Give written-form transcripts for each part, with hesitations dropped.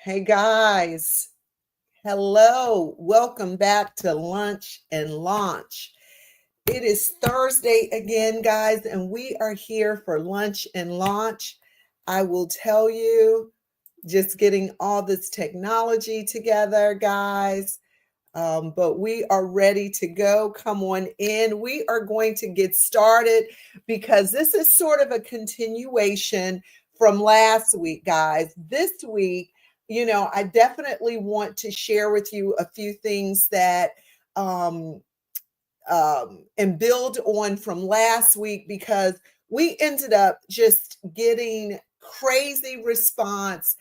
Hey guys, hello. Welcome back to Lunch and Launch. It is Thursday again, guys, and we are here for Lunch and Launch. I will tell you, just getting all this technology together, guys. But we are ready to go. Come on in. We are going to get started because this is sort of a continuation from last week, guys. This week, I definitely want to share with you a few things that um, and build on from last week because we ended up just getting crazy response.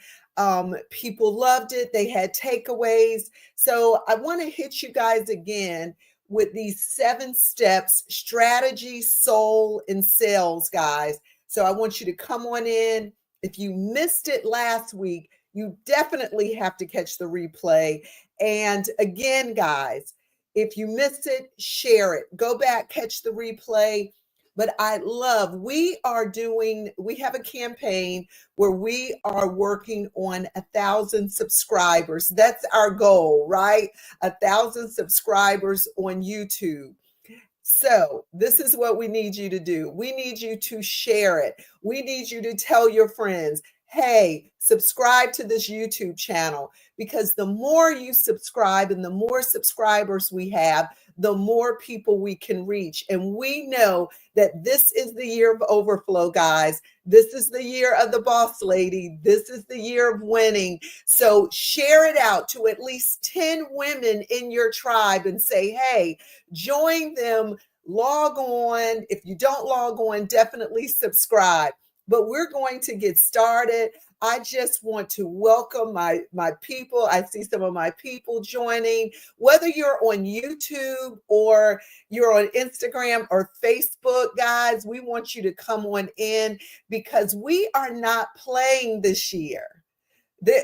People loved it. They had takeaways. So I want to hit you guys again with these 7 steps: strategy, soul, and sales, guys. So I want you to come on in. If you missed it last week, you definitely have to catch the replay. And again, guys, if you missed it, share it. Go back, catch the replay. But we have a campaign where we are working on 1,000 subscribers. That's our goal, right? 1,000 subscribers on YouTube. So this is what we need you to do. We need you to share it. We need you to tell your friends, hey, subscribe to this YouTube channel, because the more you subscribe and the more subscribers we have, the more people we can reach. And we know that this is the year of overflow, guys. This is the year of the boss lady. This is the year of winning. So share it out to at least 10 women in your tribe and say, hey, join them, log on. If you don't log on, definitely subscribe. But we're going to get started. I just want to welcome my people. I see some of my people joining. Whether you're on YouTube or you're on Instagram or Facebook, guys, we want you to come on in because we are not playing this year.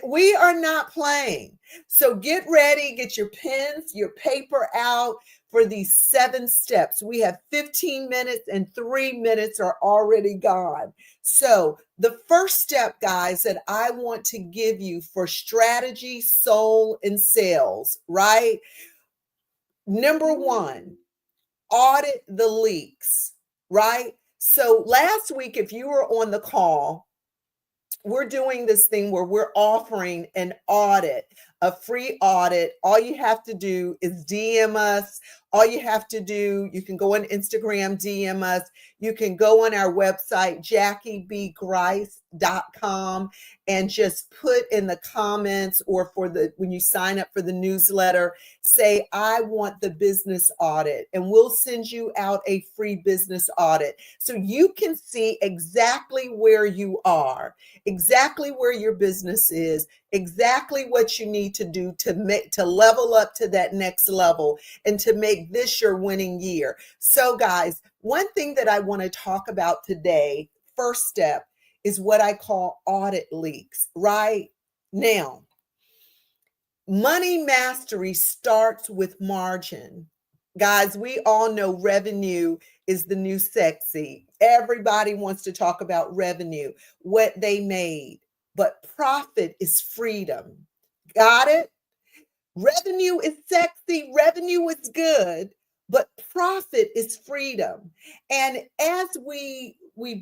We are not playing. So get ready, get your pens, your paper out for these 7 steps. We have 15 minutes and 3 minutes are already gone. So the first step, guys, that I want to give you for strategy, soul, and sales, right? Number 1, audit the leaks, right? So last week, if you were on the call, we're doing this thing where we're offering an audit, a free audit. All you have to do is DM us. All you have to do, you can go on Instagram, DM us. You can go on our website, JackieBGrice.com, and just put in the comments or when you sign up for the newsletter, say, I want the business audit, and we'll send you out a free business audit so you can see exactly where you are, exactly where your business is, exactly what you need to do to level up to that next level and to make this your winning year. So guys, one thing that I want to talk about today, first step, is what I call audit leaks, right? Now, money mastery starts with margin. Guys, we all know revenue is the new sexy. Everybody wants to talk about revenue, what they made, but profit is freedom. Got it? Revenue is sexy, revenue is good, but profit is freedom. And as we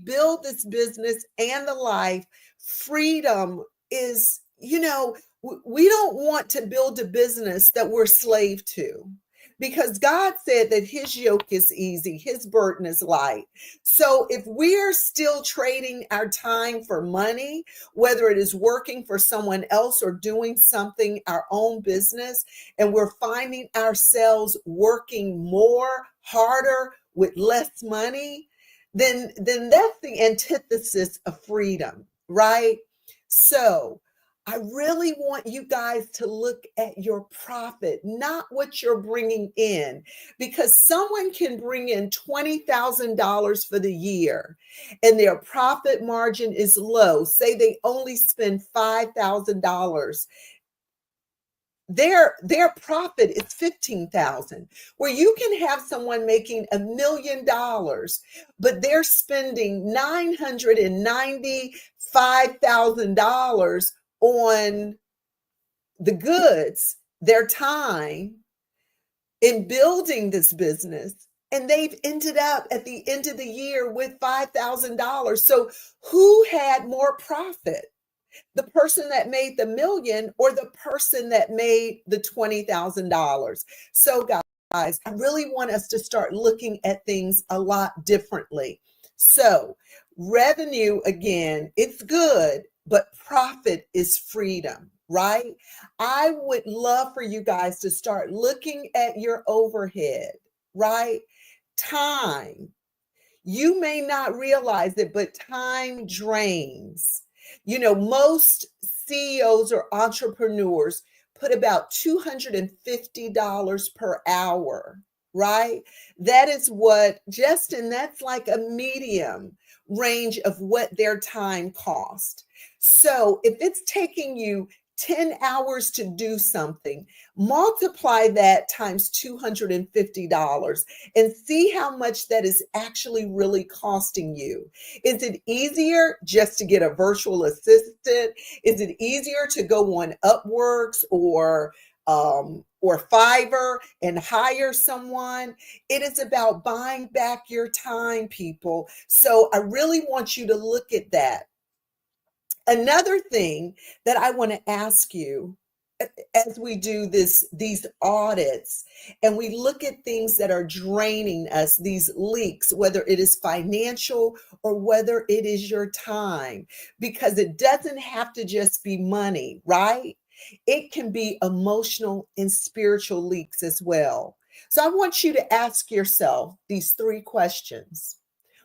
build this business and the life, freedom is, we don't want to build a business that we're slave to, because God said that his yoke is easy, his burden is light. So if we're still trading our time for money, whether it is working for someone else or doing something, our own business, and we're finding ourselves working more, harder, with less money, then that's the antithesis of freedom, right? So I really want you guys to look at your profit, not what you're bringing in, because someone can bring in $20,000 for the year and their profit margin is low. Say they only spend $5,000. Their profit is $15,000, where you can have someone making $1 million, but they're spending $995,000 on the goods, their time in building this business, and they've ended up at the end of the year with $5,000. So who had more profit? The person that made the million or the person that made the $20,000? So guys, I really want us to start looking at things a lot differently. So revenue, again, it's good, but profit is freedom, right? I would love for you guys to start looking at your overhead, right? Time. You may not realize it, but time drains. Most CEOs or entrepreneurs put about $250 per hour, right? That is what, Justin, that's like a medium range of what their time cost. So if it's taking you 10 hours to do something, multiply that times $250 and see how much that is actually really costing you. Is it easier just to get a virtual assistant? Is it easier to go on Upworks or Fiverr and hire someone? It is about buying back your time, people. So I really want you to look at that. Another thing that I want to ask you as we do these audits and we look at things that are draining us, these leaks, whether it is financial or whether it is your time, because it doesn't have to just be money, right? It can be emotional and spiritual leaks as well. So I want you to ask yourself these 3 questions.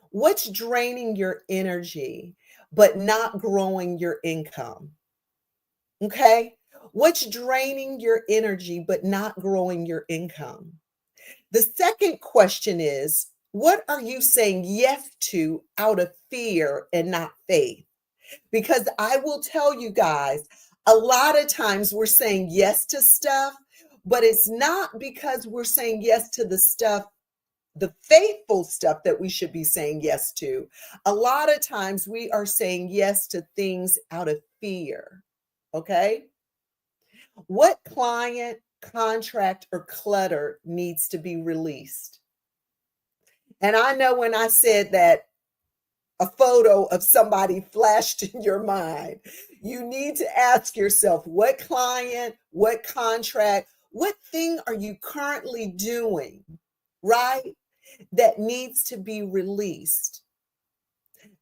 What's draining your energy but not growing your income? Okay. What's draining your energy but not growing your income? The second question is, what are you saying yes to out of fear and not faith? Because I will tell you guys, a lot of times we're saying yes to stuff, but it's not because we're saying yes to the stuff, the faithful stuff that we should be saying yes to. A lot of times we are saying yes to things out of fear. Okay. What client, contract, or clutter needs to be released? And I know when I said that, a photo of somebody flashed in your mind. You need to ask yourself, what client, what contract, what thing are you currently doing, right, that needs to be released?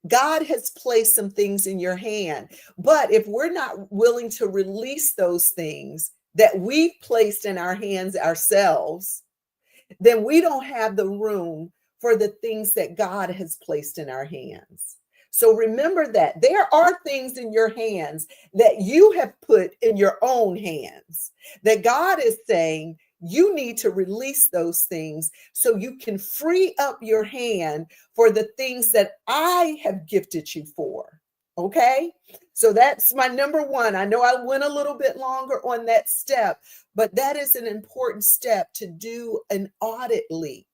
God has placed some things in your hand, but if we're not willing to release those things that we've placed in our hands ourselves, then we don't have the room for the things that God has placed in our hands. So remember that there are things in your hands that you have put in your own hands, that God is saying you need to release those things so you can free up your hand for the things that I have gifted you for. Okay. So that's my number 1. I know I went a little bit longer on that step, but that is an important step to do an audit leak.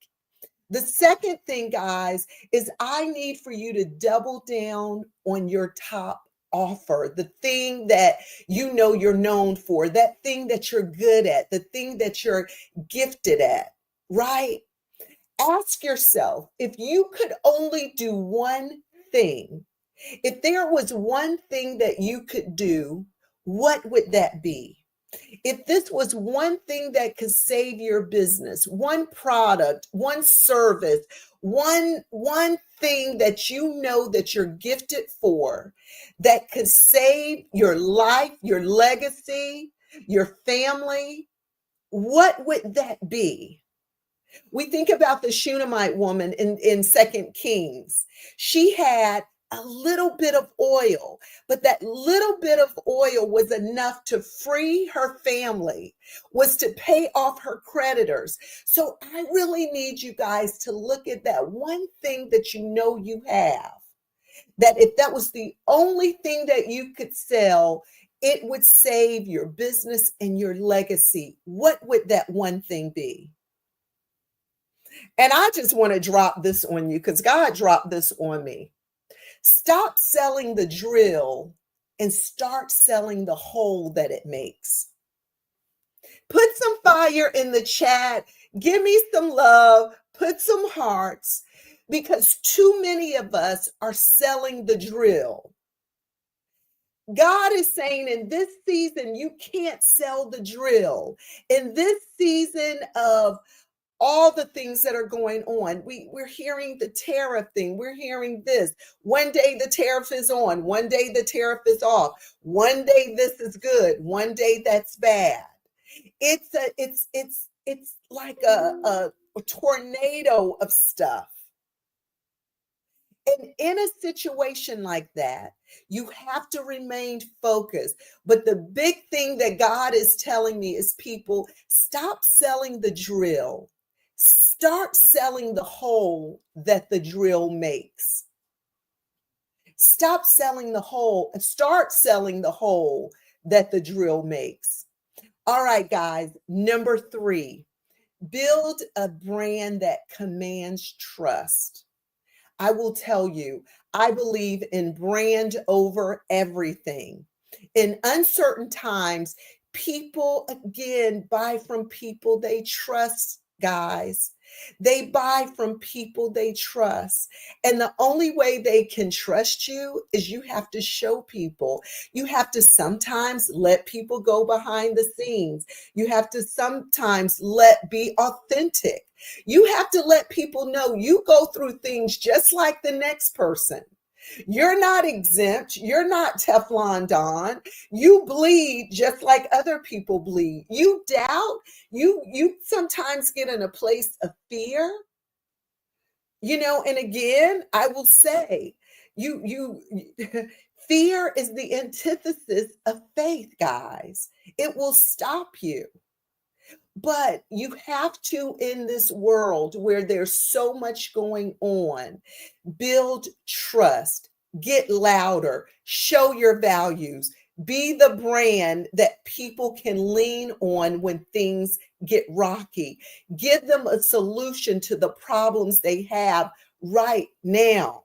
The second thing, guys, is I need for you to double down on your top offer, the thing that you know you're known for, that thing that you're good at, the thing that you're gifted at, right? Ask yourself, if you could only do one thing, if there was one thing that you could do, what would that be? If this was one thing that could save your business, one product, one service, one thing that you know that you're gifted for, that could save your life, your legacy, your family, what would that be? We think about the Shunammite woman in 2 Kings. She had a little bit of oil, but that little bit of oil was enough to free her family, was to pay off her creditors. So I really need you guys to look at that one thing that you know you have, that if that was the only thing that you could sell, it would save your business and your legacy. What would that one thing be? And I just want to drop this on you because God dropped this on me. Stop selling the drill and start selling the hole that it makes. Put some fire in the chat. Give me some love. Put some hearts, because too many of us are selling the drill. God is saying in this season, you can't sell the drill. In this season of all the things that are going on, we're hearing the tariff thing. We're hearing this. One day the tariff is on. One day the tariff is off. One day this is good. One day that's bad. It's like a tornado of stuff. And in a situation like that, you have to remain focused. But the big thing that God is telling me is, people, stop selling the drill. Start selling the hole that the drill makes. Stop selling the hole and start selling the hole that the drill makes. All right, guys. Number 3, build a brand that commands trust. I will tell you, I believe in brand over everything. In uncertain times, people, again, buy from people they trust, guys. They buy from people they trust. And the only way they can trust you is you have to show people. You have to sometimes let people go behind the scenes. You have to sometimes be authentic. You have to let people know you go through things just like the next person. You're not exempt. You're not Teflon Don. You bleed just like other people bleed. You doubt. You sometimes get in a place of fear. And again, I will say, you fear is the antithesis of faith, guys. It will stop you. But you have to, in this world where there's so much going on, build trust, get louder, show your values, be the brand that people can lean on when things get rocky. Give them a solution to the problems they have right now,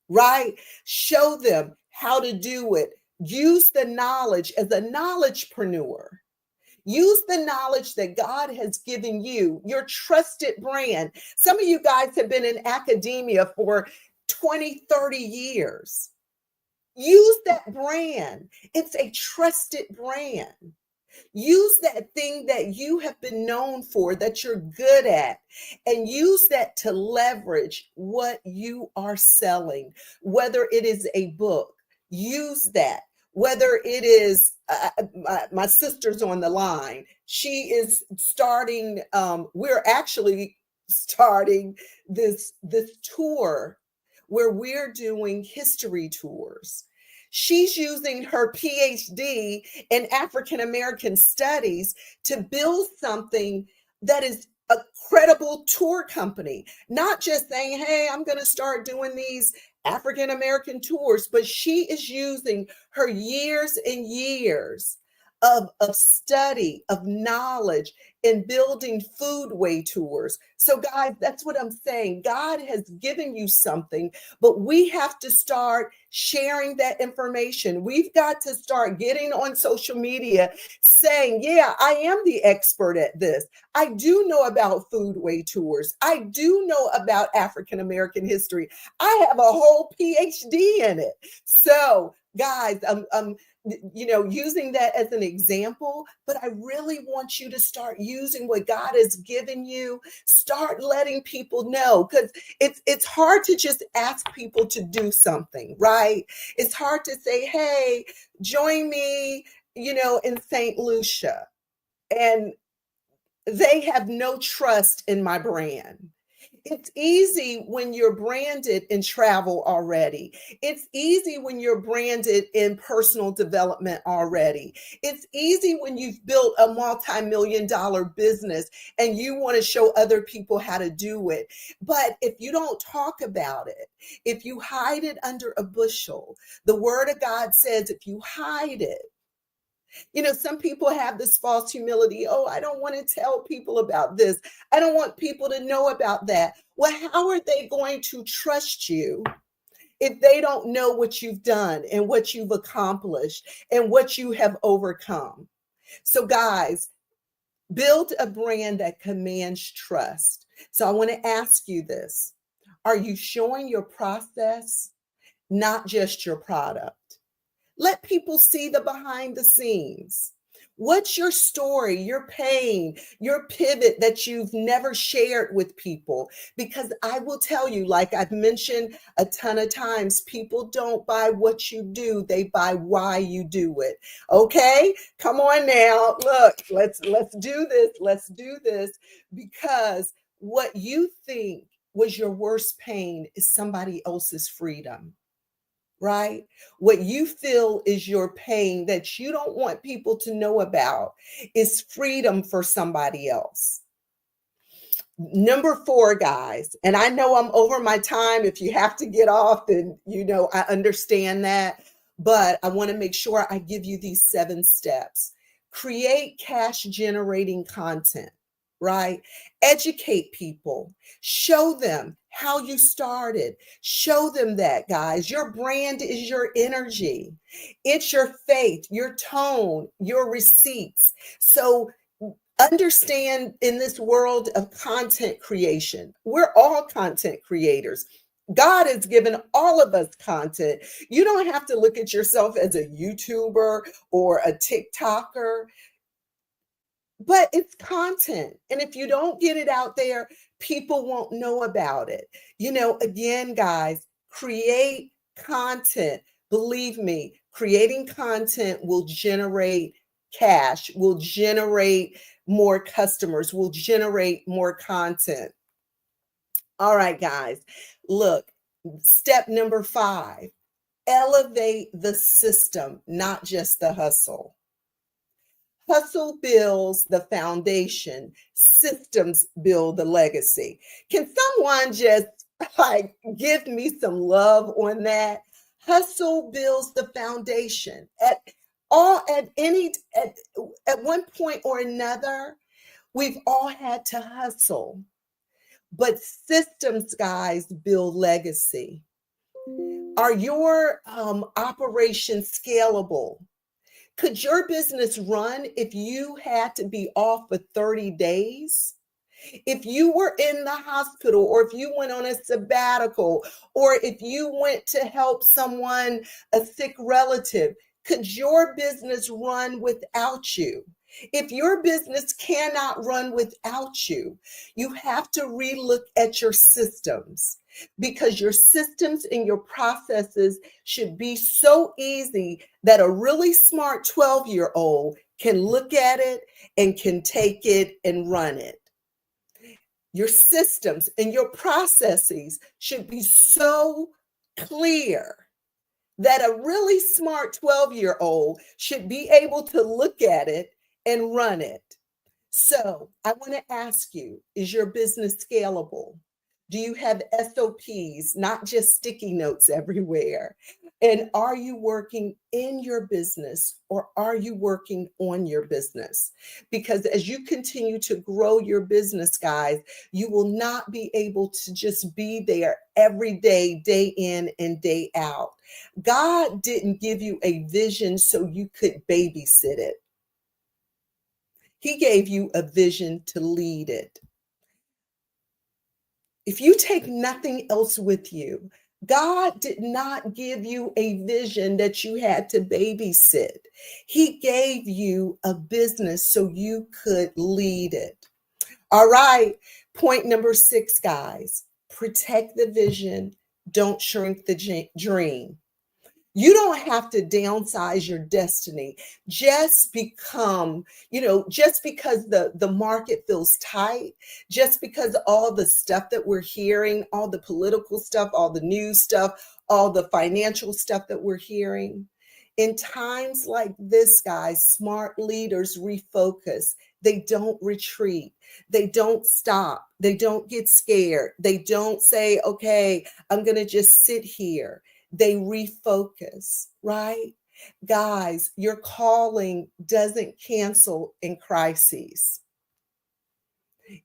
right? Show them how to do it. Use the knowledge as a knowledgepreneur. Use the knowledge that God has given you, your trusted brand. Some of you guys have been in academia for 20, 30 years. Use that brand. It's a trusted brand. Use that thing that you have been known for, that you're good at, and use that to leverage what you are selling. Whether it is a book, use that. Whether it is, my sister's on the line. She is starting, we're actually starting this tour where we're doing history tours. She's using her PhD in African American studies to build something that is a credible tour company, not just saying, hey, I'm going to start doing these African American tours, but she is using her years and years of study, of knowledge in building foodway tours. So guys, that's what I'm saying. God has given you something, but we have to start sharing that information. We've got to start getting on social media saying, yeah, I am the expert at this. I do know about foodway tours. I do know about African American history. I have a whole PhD in it. So guys, using that as an example, but I really want you to start using what God has given you. Start letting people know, because it's hard to just ask people to do something, right? It's hard to say, hey, join me, in St. Lucia. And they have no trust in my brand. It's easy when you're branded in travel already. It's easy when you're branded in personal development already. It's easy when you've built a multi-million-dollar business and you want to show other people how to do it. But if you don't talk about it, if you hide it under a bushel, the word of God says if you hide it, some people have this false humility. Oh, I don't want to tell people about this. I don't want people to know about that. Well, how are they going to trust you if they don't know what you've done and what you've accomplished and what you have overcome? So guys, Build a brand that commands trust. So I want to ask you this. Are you showing your process, not just your product? Let people see the behind the scenes. What's your story, your pain, your pivot that you've never shared with people? Because I will tell you, like I've mentioned a ton of times, people don't buy what you do, they buy why you do it. Okay? Come on now. Look, let's do this. Let's do this because what you think was your worst pain is somebody else's freedom, right? What you feel is your pain that you don't want people to know about is freedom for somebody else. Number 4, guys, and I know I'm over my time. If you have to get off, then I understand that. But I want to make sure I give you these 7 steps. Create cash generating content, right? Educate people. Show them how you started. Show them that, guys. Your brand is your energy. It's your faith, your tone, your receipts. So understand, in this world of content creation, we're all content creators. God has given all of us content. You don't have to look at yourself as a YouTuber or a TikToker, but it's content. And if you don't get it out there, people won't know about it. Again, guys, create content. Believe me, creating content will generate cash, will generate more customers, will generate more content. All right, guys, look, step number 5, elevate the system, not just the hustle. Hustle builds the foundation, systems build the legacy. Can someone just give me some love on that? Hustle builds the foundation. At one point or another, we've all had to hustle. But systems, guys, build legacy. Are your operations scalable? Could your business run if you had to be off for 30 days? If you were in the hospital, or if you went on a sabbatical, or if you went to help someone, a sick relative, could your business run without you? If your business cannot run without you, you have to relook at your systems, because your systems and your processes should be so easy that a really smart 12-year-old can look at it and can take it and run it. Your systems and your processes should be so clear that a really smart 12-year-old should be able to look at it and run it. So I want to ask you, is your business scalable? Do you have SOPs, not just sticky notes everywhere? And are you working in your business, or are you working on your business? Because as you continue to grow your business, guys, you will not be able to just be there every day, day in and day out. God didn't give you a vision so you could babysit it. He gave you a vision to lead it. If you take nothing else with you, God did not give you a vision that you had to babysit. He gave you a business so you could lead it. All right. Point number 6, guys. Protect the vision. Don't shrink the dream. You don't have to downsize your destiny. Just just because the market feels tight, just because all the stuff that we're hearing, all the political stuff, all the news stuff, all the financial stuff that we're hearing. In times like this, guys, smart leaders refocus. They don't retreat. They don't stop. They don't get scared. They don't say, okay, I'm going to just sit here. They refocus, right? Guys, your calling doesn't cancel in crises.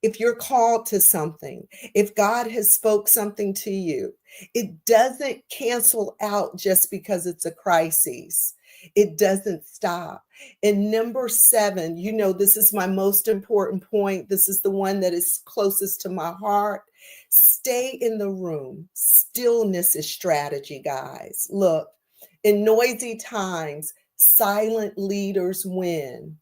If you're called to something, if God has spoke something to you, it doesn't cancel out just because it's a crisis. It doesn't stop. And number 7, this is my most important point. This is the one that is closest to my heart. Stay in the room. Stillness is strategy, guys. Look, in noisy times, silent leaders win.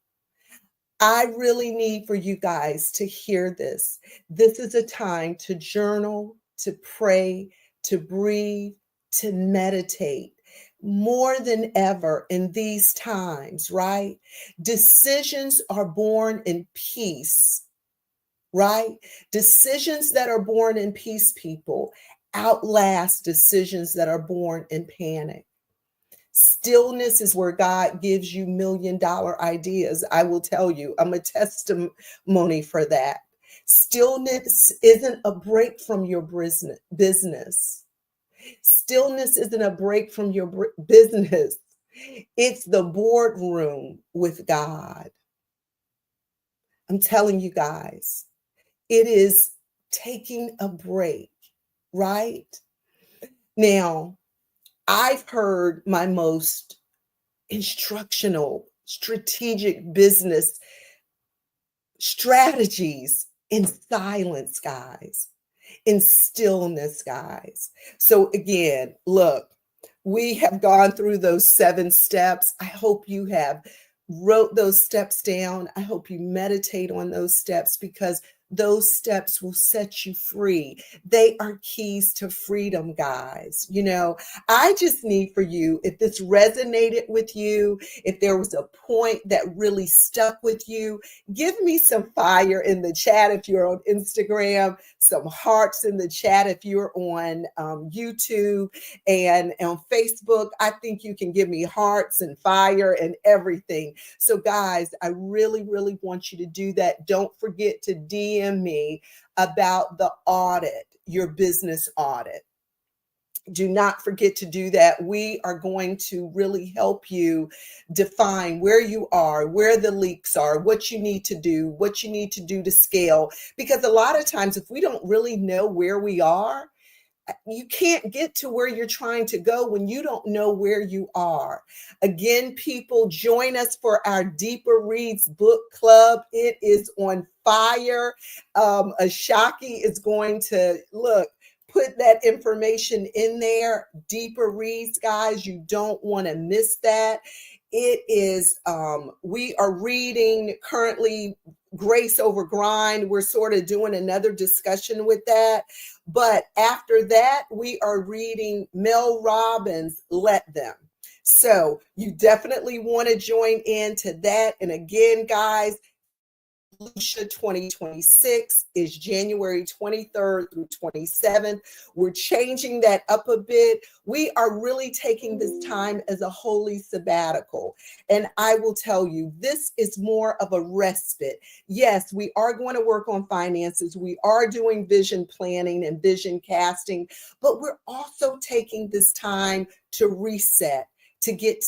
I really need for you guys to hear this. This is a time to journal, to pray, to breathe, to meditate. More than ever in these times, right? Decisions are born in peace, right? Decisions that are born in peace, people, outlast decisions that are born in panic. Stillness is where God gives you $1,000,000 ideas. I will tell you, I'm a testimony for that. Stillness isn't a break from your business. Stillness isn't a break from your business. It's the boardroom with God. I'm telling you guys, it is taking a break, right? Now, I've heard my most instructional, strategic business strategies in silence, guys, in stillness, guys. So again, look, we have gone through those 7 steps. I hope you have wrote those steps down. I hope you meditate on those steps, because those steps will set you free. They are keys to freedom, guys. I just need for you, if this resonated with you, if there was a point that really stuck with you, give me some fire in the chat if you're on Instagram, some hearts in the chat if you're on YouTube, and on Facebook. I think you can give me hearts and fire and everything. So guys, I really, really want you to do that. Don't forget to DM me about the audit, your business audit. Do not forget to do that. We are going to really help you define where you are, where the leaks are, what you need to do, to scale. Because a lot of times, if we don't really know where we are, you can't get to where you're trying to go when you don't know where you are. Again, people, join us for our Deeper Reads book club. It is on fire. Ashaki is going to put that information in there. Deeper Reads, guys, you don't want to miss that. It is, we are reading currently Grace Over Grind. We're sort of doing another discussion with that. But after that, we are reading Mel Robbins' Let Them. So you definitely want to join into that. And again, guys, Lucia 2026 is January 23rd through 27th. We're changing that up a bit. We are really taking this time as a holy sabbatical. And I will tell you, this is more of a respite. Yes, we are going to work on finances. We are doing vision planning and vision casting, but we're also taking this time to reset, to get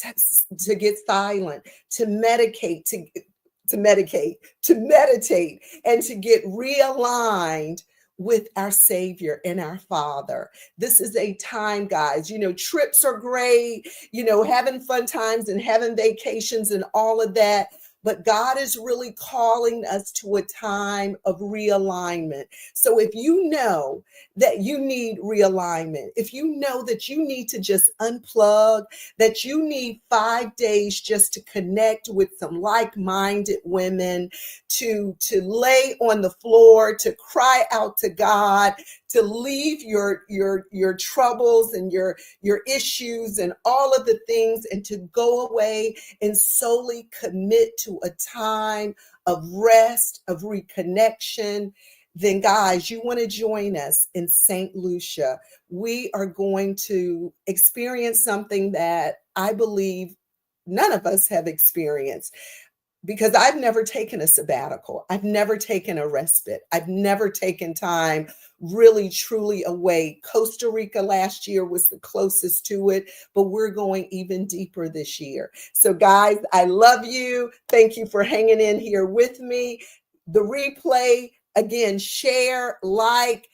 silent, to meditate, and to get realigned with our Savior and our Father. This is a time, guys, trips are great, having fun times and having vacations and all of that. But God is really calling us to a time of realignment. So if you know that you need realignment, if you know that you need to just unplug, that you need 5 days just to connect with some like-minded women, to lay on the floor, to cry out to God, to leave your troubles and your issues and all of the things, and to go away and solely commit to a time of rest, of reconnection, then guys, you want to join us in St. Lucia. We are going to experience something that I believe none of us have experienced. Because I've never taken a sabbatical. I've never taken a respite. I've never taken time really, truly away. Costa Rica last year was the closest to it, but we're going even deeper this year. So guys, I love you. Thank you for hanging in here with me. The replay, Again, share, like,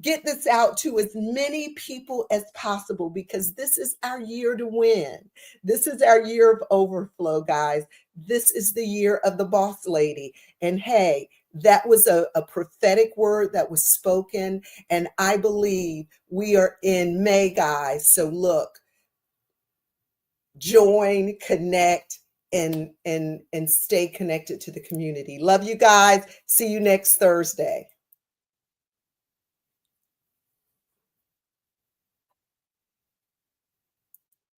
get this out to as many people as possible, because this is our year to win. This is our year of overflow, guys. This is the year of the boss lady. And hey, that was a prophetic word that was spoken. And I believe we are in May, guys. So look, join, connect, and stay connected to the community. Love you guys. See you next Thursday.